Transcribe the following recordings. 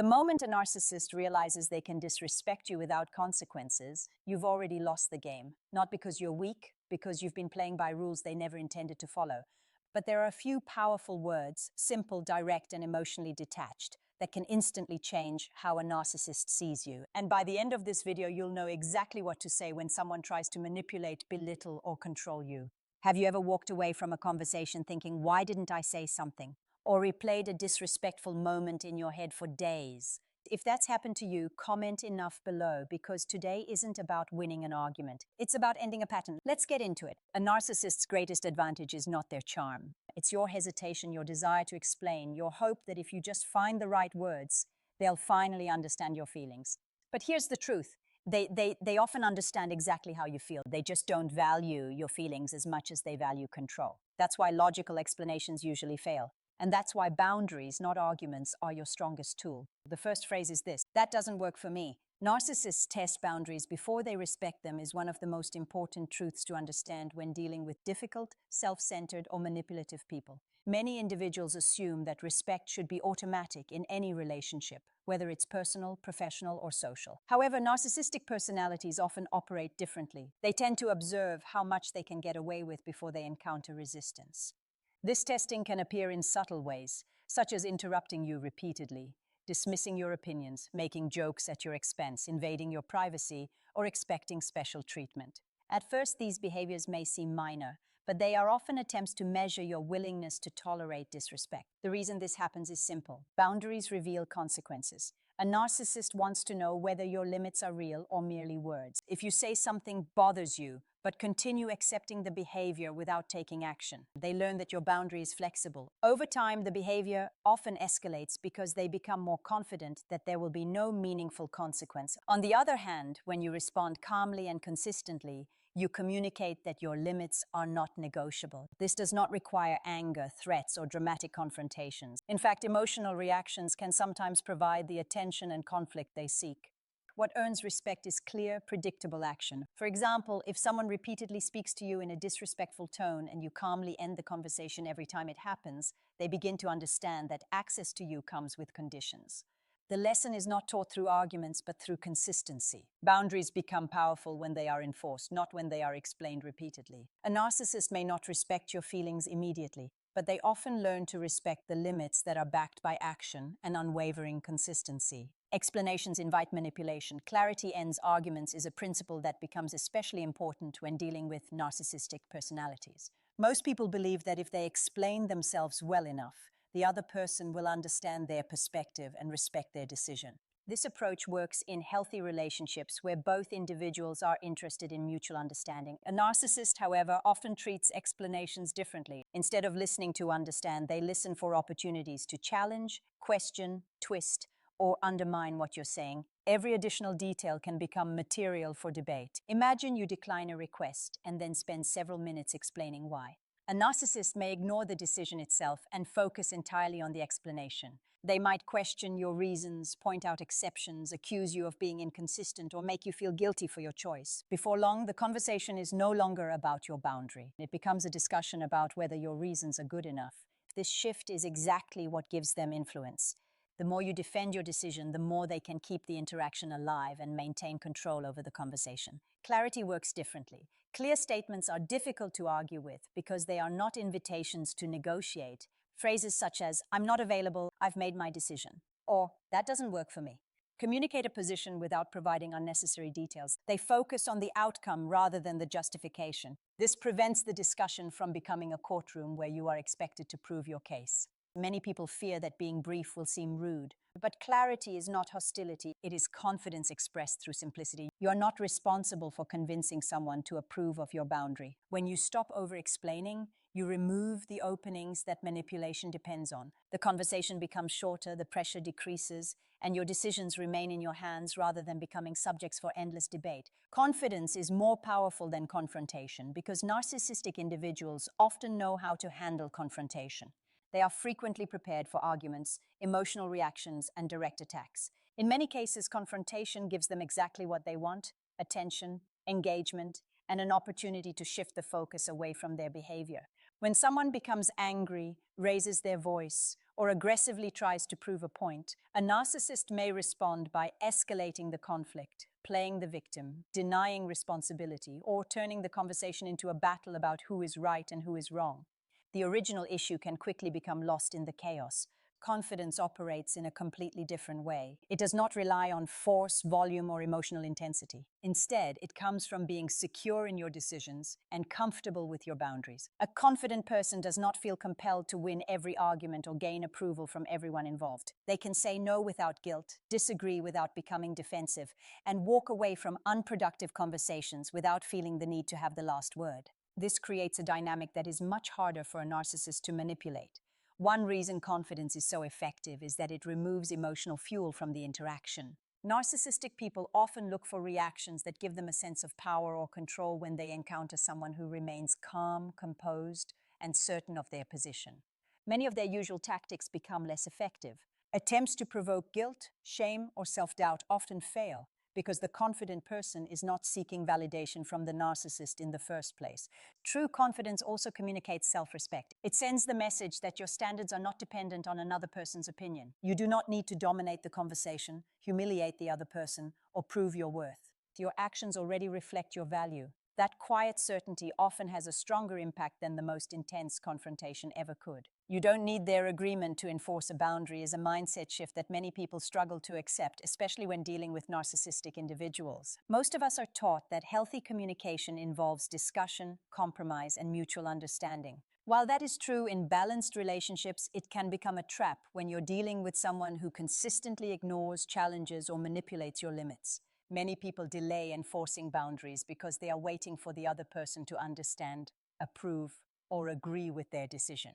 The moment a narcissist realizes they can disrespect you without consequences, you've already lost the game. Not because you're weak, because you've been playing by rules they never intended to follow. But there are a few powerful words, simple, direct, and emotionally detached, that can instantly change how a narcissist sees you. And by the end of this video, you'll know exactly what to say when someone tries to manipulate, belittle, or control you. Have you ever walked away from a conversation thinking, why didn't I say something? Or replayed a disrespectful moment in your head for days? If that's happened to you, comment enough below, because today isn't about winning an argument. It's about ending a pattern. Let's get into it. A narcissist's greatest advantage is not their charm. It's your hesitation, your desire to explain, your hope that if you just find the right words, they'll finally understand your feelings. But here's the truth. They often understand exactly how you feel. They just don't value your feelings as much as they value control. That's why logical explanations usually fail. And that's why boundaries, not arguments, are your strongest tool. The first phrase is this: that doesn't work for me. Narcissists test boundaries before they respect them is one of the most important truths to understand when dealing with difficult, self-centered, or manipulative people. Many individuals assume that respect should be automatic in any relationship, whether it's personal, professional, or social. However, narcissistic personalities often operate differently. They tend to observe how much they can get away with before they encounter resistance. This testing can appear in subtle ways, such as interrupting you repeatedly, dismissing your opinions, making jokes at your expense, invading your privacy, or expecting special treatment. At first, these behaviors may seem minor, but they are often attempts to measure your willingness to tolerate disrespect. The reason this happens is simple. Boundaries reveal consequences. A narcissist wants to know whether your limits are real or merely words. If you say something bothers you, but continue accepting the behavior without taking action, they learn that your boundary is flexible. Over time, the behavior often escalates because they become more confident that there will be no meaningful consequence. On the other hand, when you respond calmly and consistently, you communicate that your limits are not negotiable. This does not require anger, threats, or dramatic confrontations. In fact, emotional reactions can sometimes provide the attention and conflict they seek. What earns respect is clear, predictable action. For example, if someone repeatedly speaks to you in a disrespectful tone and you calmly end the conversation every time it happens, they begin to understand that access to you comes with conditions. The lesson is not taught through arguments, but through consistency. Boundaries become powerful when they are enforced, not when they are explained repeatedly. A narcissist may not respect your feelings immediately, but they often learn to respect the limits that are backed by action and unwavering consistency. Explanations invite manipulation. Clarity ends arguments is a principle that becomes especially important when dealing with narcissistic personalities. Most people believe that if they explain themselves well enough, the other person will understand their perspective and respect their decision. This approach works in healthy relationships where both individuals are interested in mutual understanding. A narcissist, however, often treats explanations differently. Instead of listening to understand, they listen for opportunities to challenge, question, twist, or undermine what you're saying. Every additional detail can become material for debate. Imagine you decline a request and then spend several minutes explaining why. A narcissist may ignore the decision itself and focus entirely on the explanation. They might question your reasons, point out exceptions, accuse you of being inconsistent, or make you feel guilty for your choice. Before long, the conversation is no longer about your boundary. It becomes a discussion about whether your reasons are good enough. This shift is exactly what gives them influence. The more you defend your decision, the more they can keep the interaction alive and maintain control over the conversation. Clarity works differently. Clear statements are difficult to argue with because they are not invitations to negotiate. Phrases such as, "I'm not available, I've made my decision," or "that doesn't work for me," communicate a position without providing unnecessary details. They focus on the outcome rather than the justification. This prevents the discussion from becoming a courtroom where you are expected to prove your case. Many people fear that being brief will seem rude, but clarity is not hostility. It is confidence expressed through simplicity. You are not responsible for convincing someone to approve of your boundary. When you stop over-explaining, you remove the openings that manipulation depends on. The conversation becomes shorter, the pressure decreases, and your decisions remain in your hands rather than becoming subjects for endless debate. Confidence is more powerful than confrontation because narcissistic individuals often know how to handle confrontation. They are frequently prepared for arguments, emotional reactions, and direct attacks. In many cases, confrontation gives them exactly what they want: attention, engagement, and an opportunity to shift the focus away from their behavior. When someone becomes angry, raises their voice, or aggressively tries to prove a point, a narcissist may respond by escalating the conflict, playing the victim, denying responsibility, or turning the conversation into a battle about who is right and who is wrong. The original issue can quickly become lost in the chaos. Confidence operates in a completely different way. It does not rely on force, volume, or emotional intensity. Instead, it comes from being secure in your decisions and comfortable with your boundaries. A confident person does not feel compelled to win every argument or gain approval from everyone involved. They can say no without guilt, disagree without becoming defensive, and walk away from unproductive conversations without feeling the need to have the last word. This creates a dynamic that is much harder for a narcissist to manipulate. One reason confidence is so effective is that it removes emotional fuel from the interaction. Narcissistic people often look for reactions that give them a sense of power or control when they encounter someone who remains calm, composed, and certain of their position. Many of their usual tactics become less effective. Attempts to provoke guilt, shame, or self-doubt often fail because the confident person is not seeking validation from the narcissist in the first place. True confidence also communicates self-respect. It sends the message that your standards are not dependent on another person's opinion. You do not need to dominate the conversation, humiliate the other person, or prove your worth. Your actions already reflect your value. That quiet certainty often has a stronger impact than the most intense confrontation ever could. You don't need their agreement to enforce a boundary is a mindset shift that many people struggle to accept, especially when dealing with narcissistic individuals. Most of us are taught that healthy communication involves discussion, compromise, and mutual understanding. While that is true in balanced relationships, it can become a trap when you're dealing with someone who consistently ignores, challenges, or manipulates your limits. Many people delay enforcing boundaries because they are waiting for the other person to understand, approve, or agree with their decision.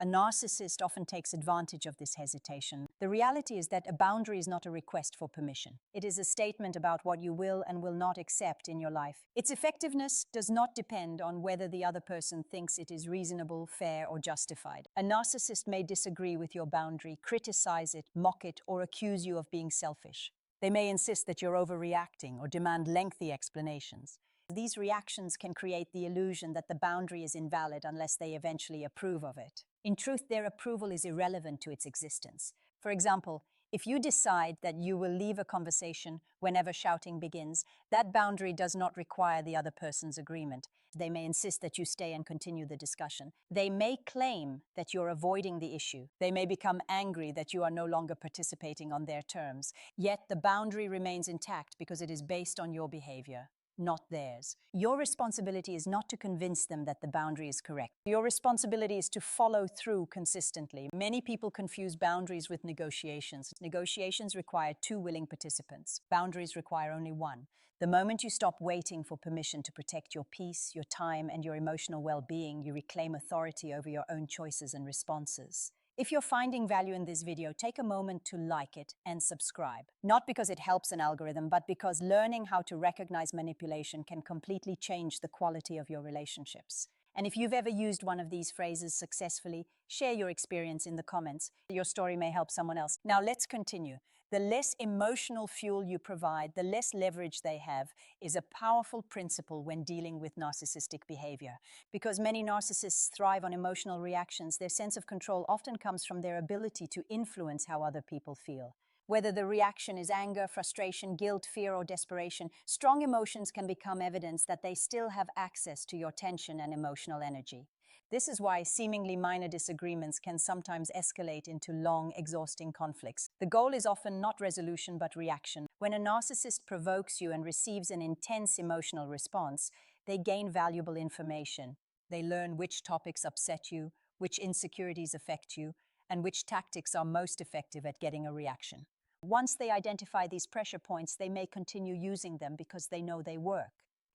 A narcissist often takes advantage of this hesitation. The reality is that a boundary is not a request for permission. It is a statement about what you will and will not accept in your life. Its effectiveness does not depend on whether the other person thinks it is reasonable, fair, or justified. A narcissist may disagree with your boundary, criticize it, mock it, or accuse you of being selfish. They may insist that you're overreacting or demand lengthy explanations. These reactions can create the illusion that the boundary is invalid unless they eventually approve of it. In truth, their approval is irrelevant to its existence. For example, if you decide that you will leave a conversation whenever shouting begins, that boundary does not require the other person's agreement. They may insist that you stay and continue the discussion. They may claim that you're avoiding the issue. They may become angry that you are no longer participating on their terms. Yet the boundary remains intact because it is based on your behavior, not theirs. Your responsibility is not to convince them that the boundary is correct. Your responsibility is to follow through consistently. Many people confuse boundaries with negotiations. Negotiations require two willing participants. Boundaries require only one. The moment you stop waiting for permission to protect your peace, your time, and your emotional well-being, you reclaim authority over your own choices and responses. If you're finding value in this video, take a moment to like it and subscribe. Not because it helps an algorithm, but because learning how to recognize manipulation can completely change the quality of your relationships. And if you've ever used one of these phrases successfully, share your experience in the comments. Your story may help someone else. Now let's continue. The less emotional fuel you provide, the less leverage they have, is a powerful principle when dealing with narcissistic behavior. Because many narcissists thrive on emotional reactions, their sense of control often comes from their ability to influence how other people feel. Whether the reaction is anger, frustration, guilt, fear, or desperation, strong emotions can become evidence that they still have access to your tension and emotional energy. This is why seemingly minor disagreements can sometimes escalate into long, exhausting conflicts. The goal is often not resolution but reaction. When a narcissist provokes you and receives an intense emotional response, they gain valuable information. They learn which topics upset you, which insecurities affect you, and which tactics are most effective at getting a reaction. Once they identify these pressure points, they may continue using them because they know they work.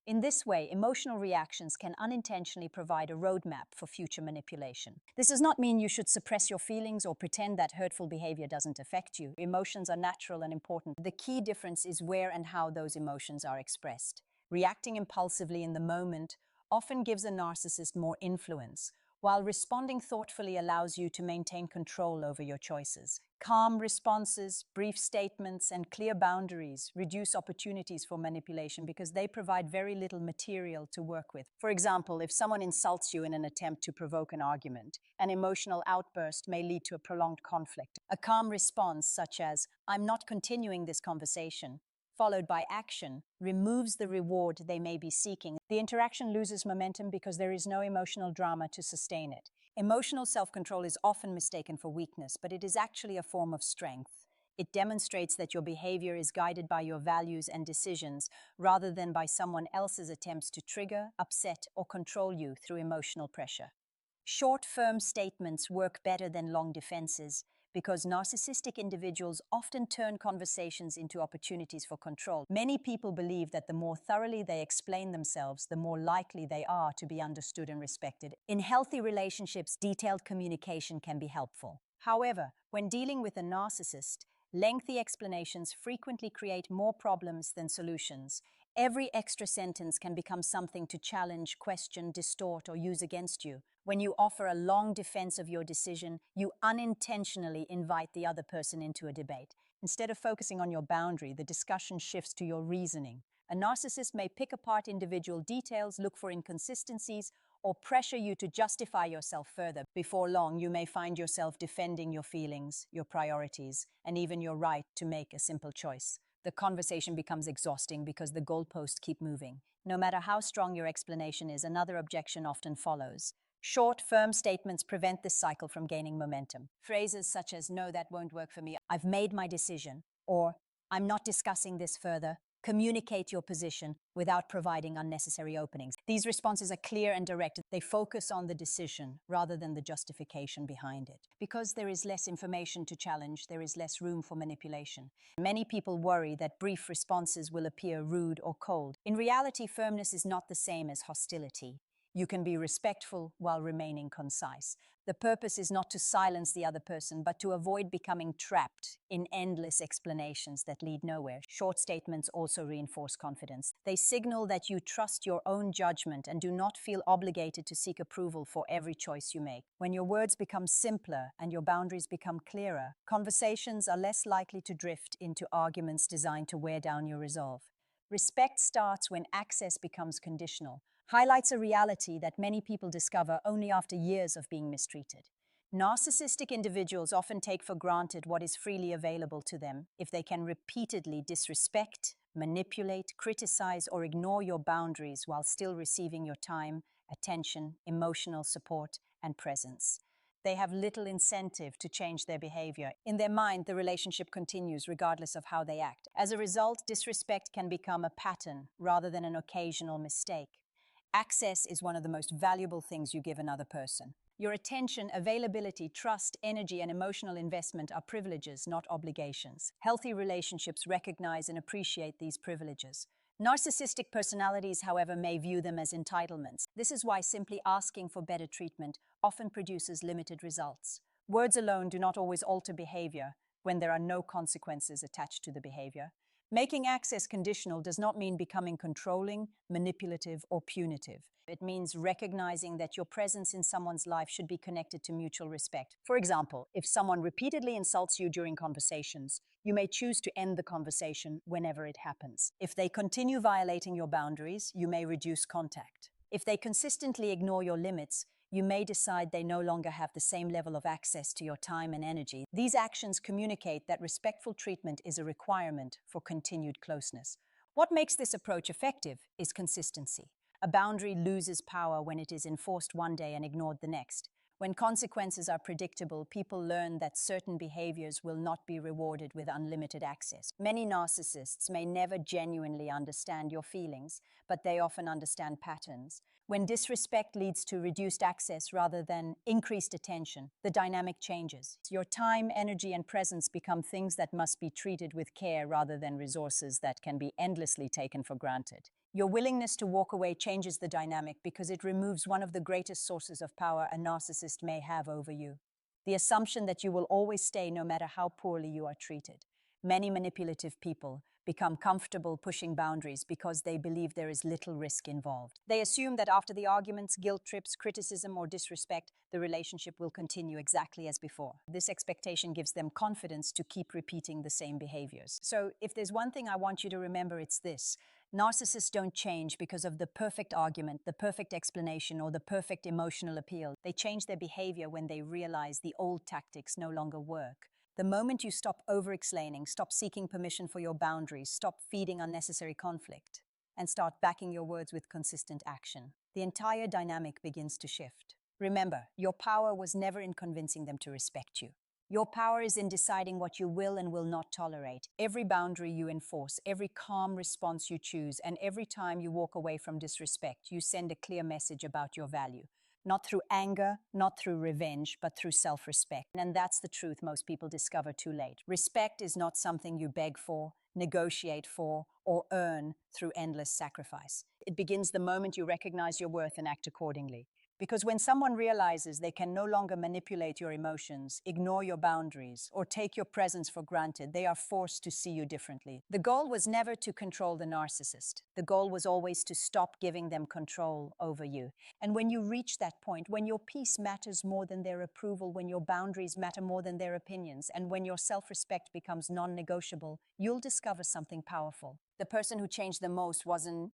In this way, emotional reactions can unintentionally provide a roadmap for future manipulation. This does not mean you should suppress your feelings or pretend that hurtful behavior doesn't affect you. Emotions are natural and important. The key difference is where and how those emotions are expressed. Reacting impulsively in the moment often gives a narcissist more influence, while responding thoughtfully allows you to maintain control over your choices. Calm responses, brief statements, and clear boundaries reduce opportunities for manipulation because they provide very little material to work with. For example, if someone insults you in an attempt to provoke an argument, an emotional outburst may lead to a prolonged conflict. A calm response, such as, "I'm not continuing this conversation," followed by action, removes the reward they may be seeking. The interaction loses momentum because there is no emotional drama to sustain it. Emotional self-control is often mistaken for weakness, but it is actually a form of strength. It demonstrates that your behavior is guided by your values and decisions rather than by someone else's attempts to trigger, upset, or control you through emotional pressure. Short, firm statements work better than long defenses because narcissistic individuals often turn conversations into opportunities for control. Many people believe that the more thoroughly they explain themselves, the more likely they are to be understood and respected. In healthy relationships, detailed communication can be helpful. However, when dealing with a narcissist, lengthy explanations frequently create more problems than solutions. Every extra sentence can become something to challenge, question, distort, or use against you. When you offer a long defense of your decision, you unintentionally invite the other person into a debate. Instead of focusing on your boundary, the discussion shifts to your reasoning. A narcissist may pick apart individual details, look for inconsistencies, or pressure you to justify yourself further. Before long, you may find yourself defending your feelings, your priorities, and even your right to make a simple choice. The conversation becomes exhausting because the goalposts keep moving. No matter how strong your explanation is, another objection often follows. Short, firm statements prevent this cycle from gaining momentum. Phrases such as, "No, that won't work for me," "I've made my decision," or "I'm not discussing this further," communicate your position without providing unnecessary openings. These responses are clear and direct. They focus on the decision rather than the justification behind it. Because there is less information to challenge, there is less room for manipulation. Many people worry that brief responses will appear rude or cold. In reality, firmness is not the same as hostility. You can be respectful while remaining concise. The purpose is not to silence the other person, but to avoid becoming trapped in endless explanations that lead nowhere. Short statements also reinforce confidence. They signal that you trust your own judgment and do not feel obligated to seek approval for every choice you make. When your words become simpler and your boundaries become clearer, conversations are less likely to drift into arguments designed to wear down your resolve. Respect starts when access becomes conditional, highlights a reality that many people discover only after years of being mistreated. Narcissistic individuals often take for granted what is freely available to them. If they can repeatedly disrespect, manipulate, criticize, or ignore your boundaries while still receiving your time, attention, emotional support, and presence, they have little incentive to change their behavior. In their mind, the relationship continues regardless of how they act. As a result, disrespect can become a pattern rather than an occasional mistake. Access is one of the most valuable things you give another person. Your attention, availability, trust, energy, and emotional investment are privileges, not obligations. Healthy relationships recognize and appreciate these privileges. Narcissistic personalities, however, may view them as entitlements. This is why simply asking for better treatment often produces limited results. Words alone do not always alter behavior when there are no consequences attached to the behavior. Making access conditional does not mean becoming controlling, manipulative, or punitive. It means recognizing that your presence in someone's life should be connected to mutual respect. For example, if someone repeatedly insults you during conversations, you may choose to end the conversation whenever it happens. If they continue violating your boundaries, you may reduce contact. If they consistently ignore your limits, you may decide they no longer have the same level of access to your time and energy. These actions communicate that respectful treatment is a requirement for continued closeness. What makes this approach effective is consistency. A boundary loses power when it is enforced one day and ignored the next. When consequences are predictable, people learn that certain behaviors will not be rewarded with unlimited access. Many narcissists may never genuinely understand your feelings, but they often understand patterns. When disrespect leads to reduced access rather than increased attention, the dynamic changes. Your time, energy, and presence become things that must be treated with care rather than resources that can be endlessly taken for granted. Your willingness to walk away changes the dynamic because it removes one of the greatest sources of power a narcissist may have over you: the assumption that you will always stay no matter how poorly you are treated. Many manipulative people become comfortable pushing boundaries because they believe there is little risk involved. They assume that after the arguments, guilt trips, criticism, or disrespect, the relationship will continue exactly as before. This expectation gives them confidence to keep repeating the same behaviors. So, if there's one thing I want you to remember, it's this. Narcissists don't change because of the perfect argument, the perfect explanation, or the perfect emotional appeal. They change their behavior when they realize the old tactics no longer work. The moment you stop over-explaining, stop seeking permission for your boundaries, stop feeding unnecessary conflict, and start backing your words with consistent action, the entire dynamic begins to shift. Remember, your power was never in convincing them to respect you. Your power is in deciding what you will and will not tolerate. Every boundary you enforce, every calm response you choose, and every time you walk away from disrespect, you send a clear message about your value. Not through anger, not through revenge, but through self-respect. And that's the truth most people discover too late. Respect is not something you beg for, negotiate for, or earn through endless sacrifice. It begins the moment you recognize your worth and act accordingly. Because when someone realizes they can no longer manipulate your emotions, ignore your boundaries, or take your presence for granted, they are forced to see you differently. The goal was never to control the narcissist. The goal was always to stop giving them control over you. And when you reach that point, when your peace matters more than their approval, when your boundaries matter more than their opinions, and when your self-respect becomes non-negotiable, you'll discover something powerful. The person who changed the most wasn't